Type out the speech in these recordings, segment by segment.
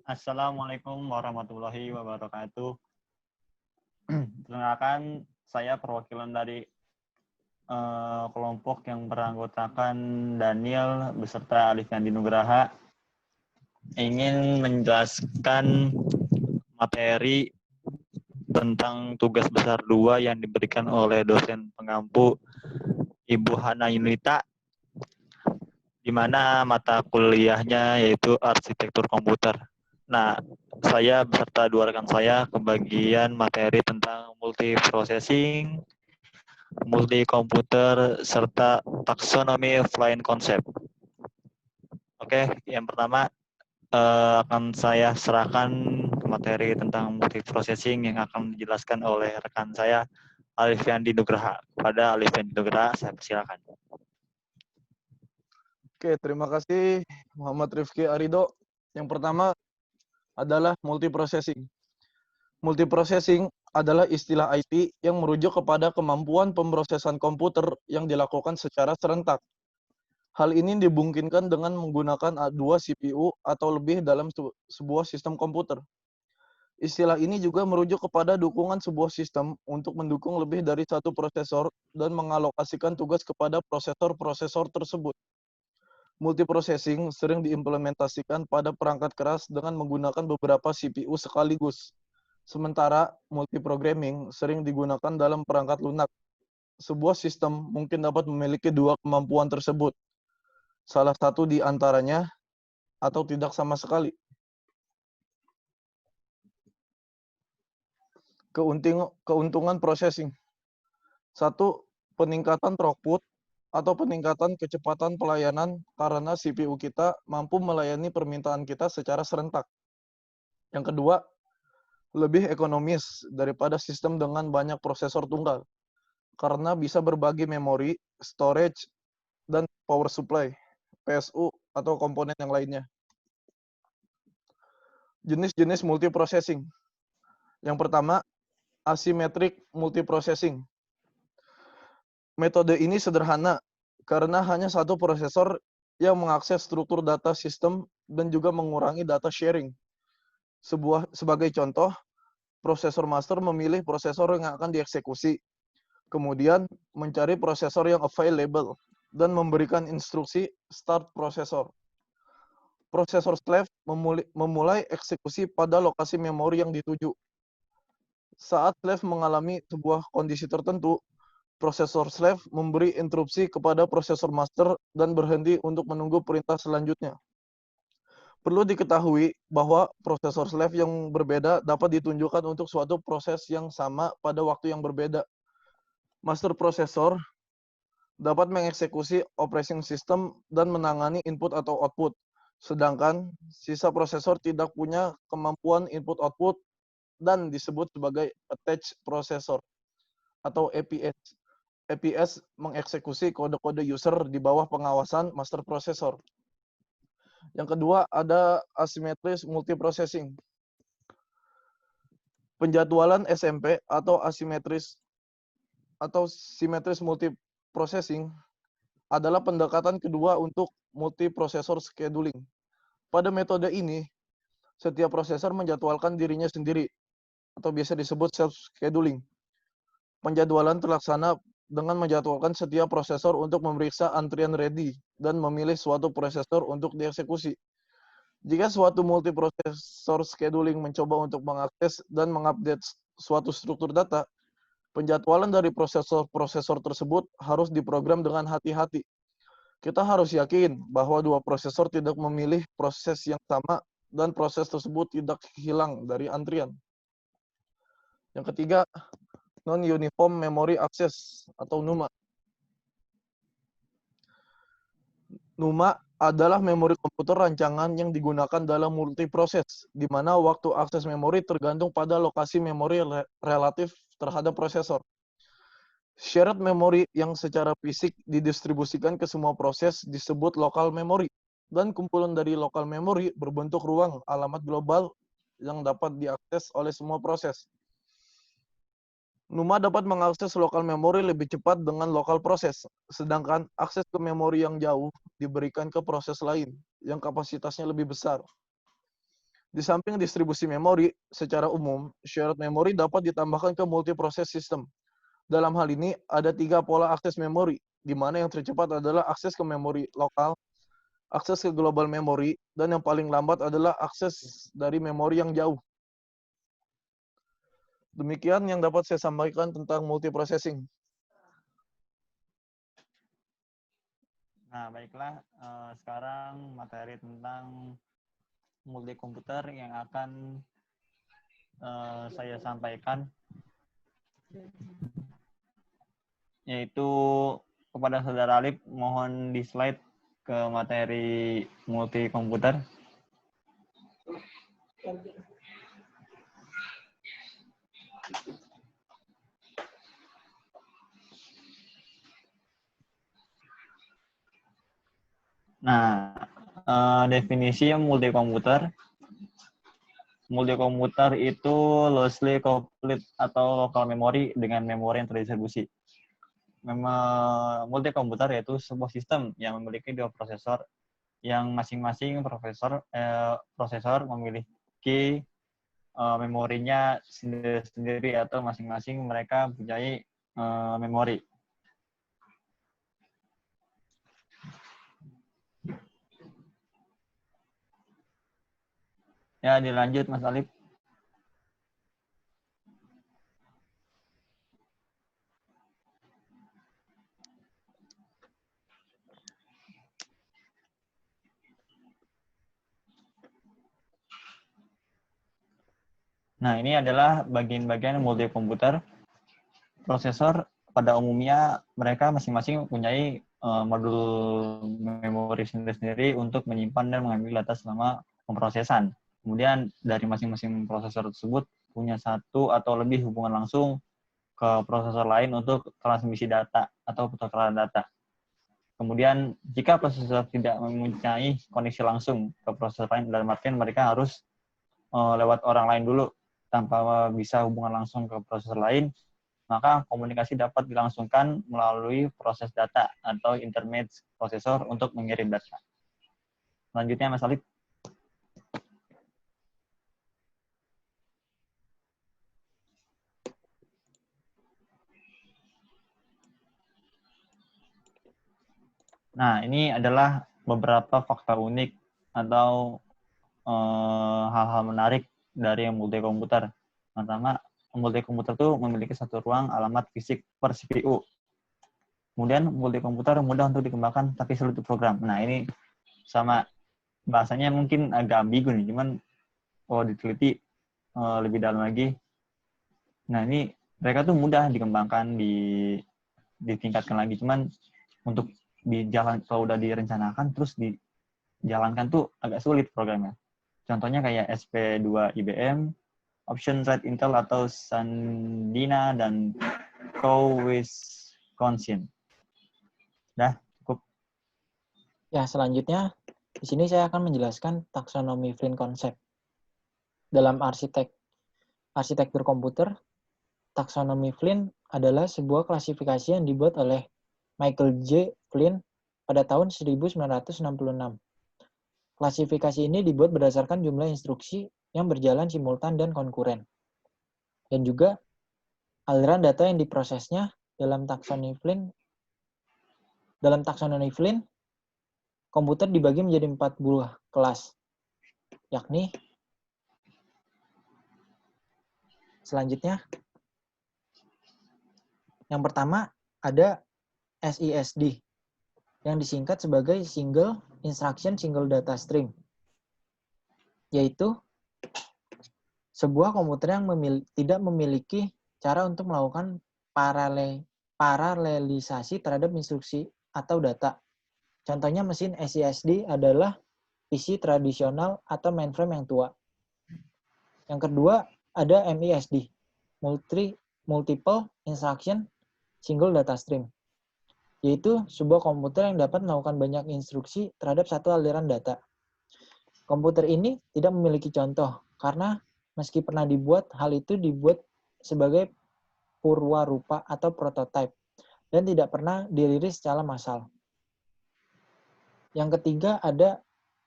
Assalamualaikum warahmatullahi wabarakatuh. Perkenalkan, saya perwakilan dari kelompok yang beranggotakan Daniel beserta Alifandi Nugraha ingin menjelaskan materi tentang tugas besar 2 yang diberikan oleh dosen pengampu Ibu Hana Yunita, di mana mata kuliahnya yaitu arsitektur komputer. Nah, saya beserta dua rekan saya kebagian materi tentang multiprocessing, multi komputer, serta taksonomi flying concept. Oke, yang pertama akan saya serahkan materi tentang multiprocessing yang akan dijelaskan oleh rekan saya Alifandi Nugraha. Pada Alifandi Nugraha, saya persilakan. Oke, terima kasih Muhammad Rifki Arido. Yang pertama adalah multiprocessing. Multiprocessing adalah istilah IT yang merujuk kepada kemampuan pemrosesan komputer yang dilakukan secara serentak. Hal ini dimungkinkan dengan menggunakan dua CPU atau lebih dalam sebuah sistem komputer. Istilah ini juga merujuk kepada dukungan sebuah sistem untuk mendukung lebih dari satu prosesor dan mengalokasikan tugas kepada prosesor-prosesor tersebut. Multiprocessing sering diimplementasikan pada perangkat keras dengan menggunakan beberapa CPU sekaligus. Sementara multiprogramming sering digunakan dalam perangkat lunak. Sebuah sistem mungkin dapat memiliki dua kemampuan tersebut. Salah satu di antaranya atau tidak sama sekali. Keuntungan processing. 1. Peningkatan throughput atau peningkatan kecepatan pelayanan karena CPU kita mampu melayani permintaan kita secara serentak. Yang kedua, lebih ekonomis daripada sistem dengan banyak prosesor tunggal karena bisa berbagi memori, storage, dan power supply, PSU, atau komponen yang lainnya. Jenis-jenis multiprocessing. Yang pertama, asymmetric multiprocessing. Metode ini sederhana karena hanya satu prosesor yang mengakses struktur data sistem dan juga mengurangi data sharing. Sebagai contoh, prosesor master memilih prosesor yang akan dieksekusi, kemudian mencari prosesor yang available, dan memberikan instruksi start prosesor. Prosesor slave memulai eksekusi pada lokasi memori yang dituju. Saat slave mengalami sebuah kondisi tertentu, prosesor slave memberi interupsi kepada prosesor master dan berhenti untuk menunggu perintah selanjutnya. Perlu diketahui bahwa prosesor slave yang berbeda dapat ditunjukkan untuk suatu proses yang sama pada waktu yang berbeda. Master prosesor dapat mengeksekusi operating system dan menangani input atau output, sedangkan sisa prosesor tidak punya kemampuan input-output dan disebut sebagai attached processor atau APS. APS mengeksekusi kode-kode user di bawah pengawasan master processor. Yang kedua ada asymmetric multiprocessing. Penjadwalan SMP atau symmetric multiprocessing adalah pendekatan kedua untuk multiprocessor scheduling. Pada metode ini, setiap prosesor menjadwalkan dirinya sendiri atau biasa disebut self-scheduling. Penjadwalan terlaksana dengan menjadwalkan setiap prosesor untuk memeriksa antrian ready dan memilih suatu prosesor untuk dieksekusi. Jika suatu multiprosesor scheduling mencoba untuk mengakses dan mengupdate suatu struktur data, penjadwalan dari prosesor-prosesor tersebut harus diprogram dengan hati-hati. Kita harus yakin bahwa dua prosesor tidak memilih proses yang sama dan proses tersebut tidak hilang dari antrian. Yang ketiga, Non-Uniform Memory Access atau NUMA. NUMA adalah memori komputer rancangan yang digunakan dalam multiproses, di mana waktu akses memori tergantung pada lokasi memori relatif terhadap prosesor. Shared memory yang secara fisik didistribusikan ke semua proses disebut local memory, dan kumpulan dari local memory berbentuk ruang alamat global yang dapat diakses oleh semua proses. NUMA dapat mengakses lokal memori lebih cepat dengan lokal proses, sedangkan akses ke memori yang jauh diberikan ke proses lain yang kapasitasnya lebih besar. Di samping distribusi memori, secara umum, shared memory dapat ditambahkan ke multiproses system. Dalam hal ini, ada 3 pola akses memori, di mana yang tercepat adalah akses ke memori lokal, akses ke global memory, dan yang paling lambat adalah akses dari memori yang jauh. Demikian yang dapat saya sampaikan tentang multiprocessing. Nah, baiklah, sekarang materi tentang multi komputer yang akan saya sampaikan, yaitu kepada Saudara Alif, mohon di slide ke materi multi komputer. Nah, definisi multi komputer. Multi komputer itu loosely coupled atau local memory dengan memori yang terdistribusi. Multi komputer yaitu sebuah sistem yang memiliki 2 prosesor yang masing-masing prosesor memiliki memorinya sendiri-sendiri atau masing-masing mereka mempunyai memori. Ya, dilanjut Mas Alif. Nah, ini adalah bagian-bagian multi komputer. Prosesor pada umumnya mereka masing-masing mempunyai modul memori sendiri-sendiri untuk menyimpan dan mengambil data selama pemrosesan. Kemudian dari masing-masing prosesor tersebut punya satu atau lebih hubungan langsung ke prosesor lain untuk transmisi data atau pertukaran data. Kemudian jika prosesor tidak mempunyai koneksi langsung ke prosesor lain, dalam artian mereka harus lewat orang lain dulu tanpa bisa hubungan langsung ke prosesor lain, maka komunikasi dapat dilangsungkan melalui proses data atau intermediate prosesor untuk mengirim data. Selanjutnya, Mas Alif. Nah, ini adalah beberapa fakta unik atau hal-hal menarik dari multi komputer. Pertama, multi komputer itu memiliki satu ruang alamat fisik per CPU. Kemudian multi komputer mudah untuk dikembangkan tapi sulit diprogram. Nah, ini sama bahasanya mungkin agak ambigu nih, cuman kalau diteliti lebih dalam lagi. Nah, ini mereka tuh mudah dikembangkan, ditingkatkan lagi, cuman untuk kalau udah direncanakan terus dijalankan tuh agak sulit programnya. Contohnya kayak SP2 IBM, Option Red Intel atau Sandina dan Co Wisconsin. Dah, cukup. Ya, selanjutnya di sini saya akan menjelaskan taksonomi Flynn concept. Dalam arsitektur komputer, taksonomi Flynn adalah sebuah klasifikasi yang dibuat oleh Michael J. Flynn pada tahun 1966. Klasifikasi ini dibuat berdasarkan jumlah instruksi yang berjalan simultan dan konkuren. Dan juga aliran data yang diprosesnya dalam taksonomi Flynn, komputer dibagi menjadi 4 buah kelas, yakni selanjutnya yang pertama ada SISD yang disingkat sebagai Single Instruction Single Data Stream, yaitu sebuah komputer yang tidak memiliki cara untuk melakukan paralelisasi terhadap instruksi atau data. Contohnya mesin SISD adalah PC tradisional atau mainframe yang tua. Yang kedua ada MISD, Multiple Instruction Single Data Stream, yaitu sebuah komputer yang dapat melakukan banyak instruksi terhadap satu aliran data. Komputer ini tidak memiliki contoh, karena meski pernah dibuat, hal itu dibuat sebagai purwarupa atau prototype, dan tidak pernah dirilis secara massal. Yang ketiga ada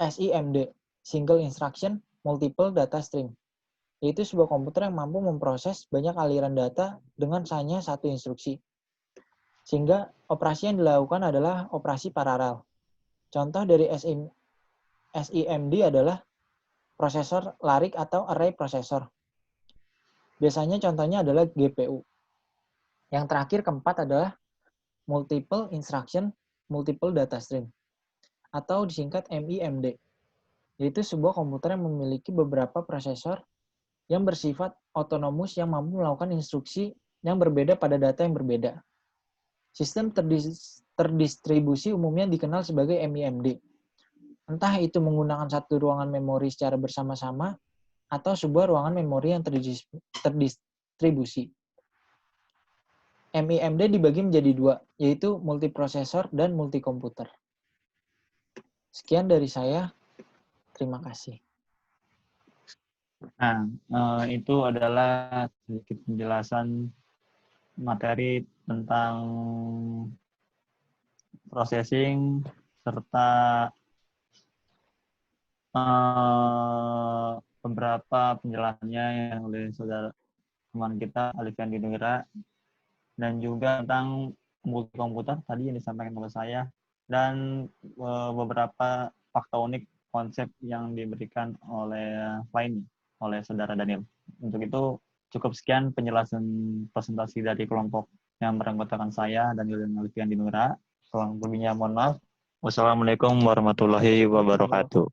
SIMD, Single Instruction multiple data stream, yaitu sebuah komputer yang mampu memproses banyak aliran data dengan hanya satu instruksi. Sehingga operasi yang dilakukan adalah operasi paralel. Contoh dari SIMD adalah prosesor larik atau array processor. Biasanya contohnya adalah GPU. Yang terakhir keempat adalah multiple instruction, multiple data stream, atau disingkat MIMD, yaitu sebuah komputer yang memiliki beberapa prosesor yang bersifat otonomus yang mampu melakukan instruksi yang berbeda pada data yang berbeda. Sistem terdistribusi umumnya dikenal sebagai MIMD. Entah itu menggunakan satu ruangan memori secara bersama-sama atau sebuah ruangan memori yang terdistribusi. MIMD dibagi menjadi dua, yaitu multiprosesor dan multikomputer. Sekian dari saya. Terima kasih. Nah, itu adalah sedikit penjelasan materi tentang processing serta beberapa penjelasannya yang oleh saudara teman kita Alfian Dinura, dan juga tentang multikomputer tadi yang disampaikan oleh saya, dan beberapa fakta unik konsep yang diberikan oleh saudara Daniel. Untuk itu cukup sekian penjelasan presentasi dari kelompok yang beranggotakan saya Daniel dan Alfian Dinura. Kurang lebihnya mohon maaf. Wassalamualaikum warahmatullahi wabarakatuh.